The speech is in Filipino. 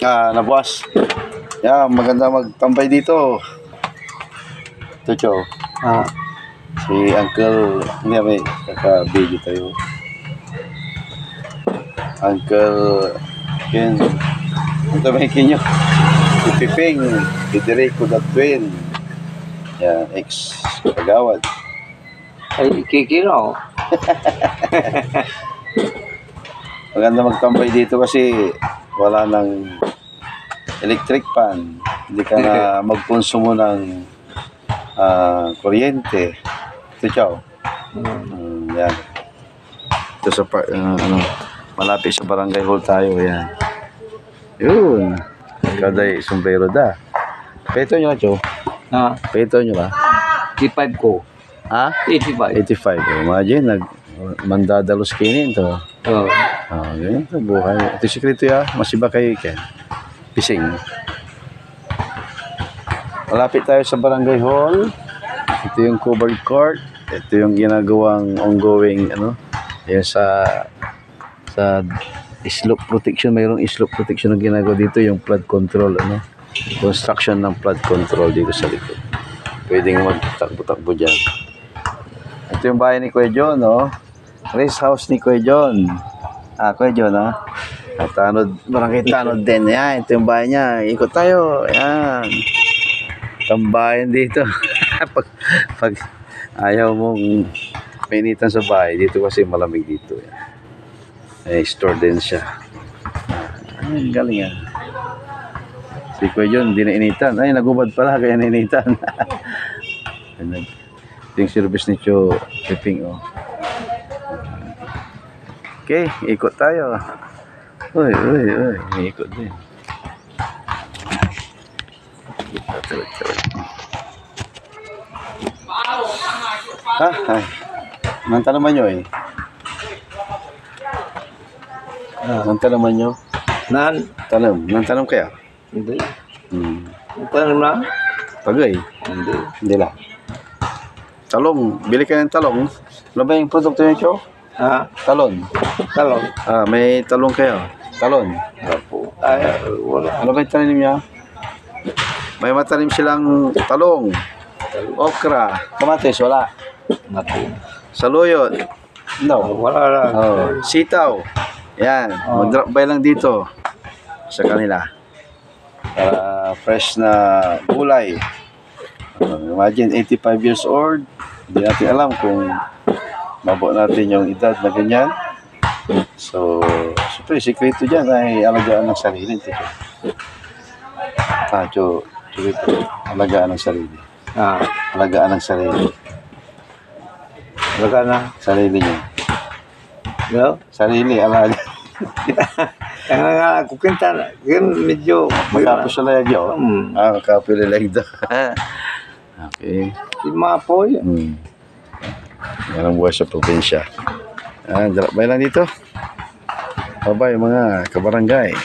Nabuwas. Yeah, maganda magtambay dito. Ito, Chow. Si Uncle, hindi may kaka-video tayo. Uncle Ken. Ito may kinyo. Si Piping, Federico the Twin. Yan, ex-kagawad. Ay, kikino. Maganda magtambay dito kasi wala nang electric fan. Hindi ka na magkonsumo ng kuryente. Ito, Chow. Yan. Ito sa malapit sa barangay hall tayo. Yan. Yun. Kaday sombrero da. Peto nyo na, Chow. Peto nyo ba? 85 ko. 85. 85. Imagine, mandadalos kinin to. Ganyan to buhay. Ito sikreto ya. Masiba kayo Ken. Pising. Malapit tayo sa barangay hall. Ito yung covered court. Ito yung ginagawang ongoing yan sa slope protection. Mayroong slope protection na ginagawa dito, yung flood control construction ng flood control dito sa likod. Pwedeng magtakbo-takbo dyan. Ito yung bahay ni Kuya John, rest house ni Kuya John. Kuya John, Tanod, barangay Tanod din. Yan, ito yung bahay niya. Ikot tayo. Yan. Tambayan dito. pag ayaw mong painitan sa bahay, dito kasi malamig dito. Yan. Store din siya. Ay, galing yan. Si Kuya John, hindi na initan. Ay, nagubad pala, kaya nainitan. Ito yung service ni Cho Piping, Okay, ikot tayo. Uy, ikot din. Ay. Nang tanaman nyo Nang tanaman nyo? Nang tanam kaya? Hindi. Tanam na? Pagay? Hindi lang. Talong. Bili ka ng talong. Ano ba yung produkto nyo, Cho? Talon. May talong kayo. Talon. Wala. Ano ba yung tanim niya? May matanim silang talong. Okra. Kamatis, wala. Saluyot. No. Wala lang. Sitaw. Yan. Mag-drop by lang dito sa kanila. Fresh na gulay. Imagine 85 years old. Hindi natin alam kung mabo natin yung edad na ganyan. So, siyempre, sikreto dyan ay alagaan ng sarili. Alagaan ng sarili. Alagaan ng sarili. Alagaan na? Sarili niyo. No? Sarili, alaga. Kaya nga, kukinta na. Yan, medyo... Magkapos sa layag yun? Magkapos sa layag daw. Okay. Si Mapoy. Yan ang buhay sa probinsya. Drop by lang dito. Bye-bye mga kabarangay.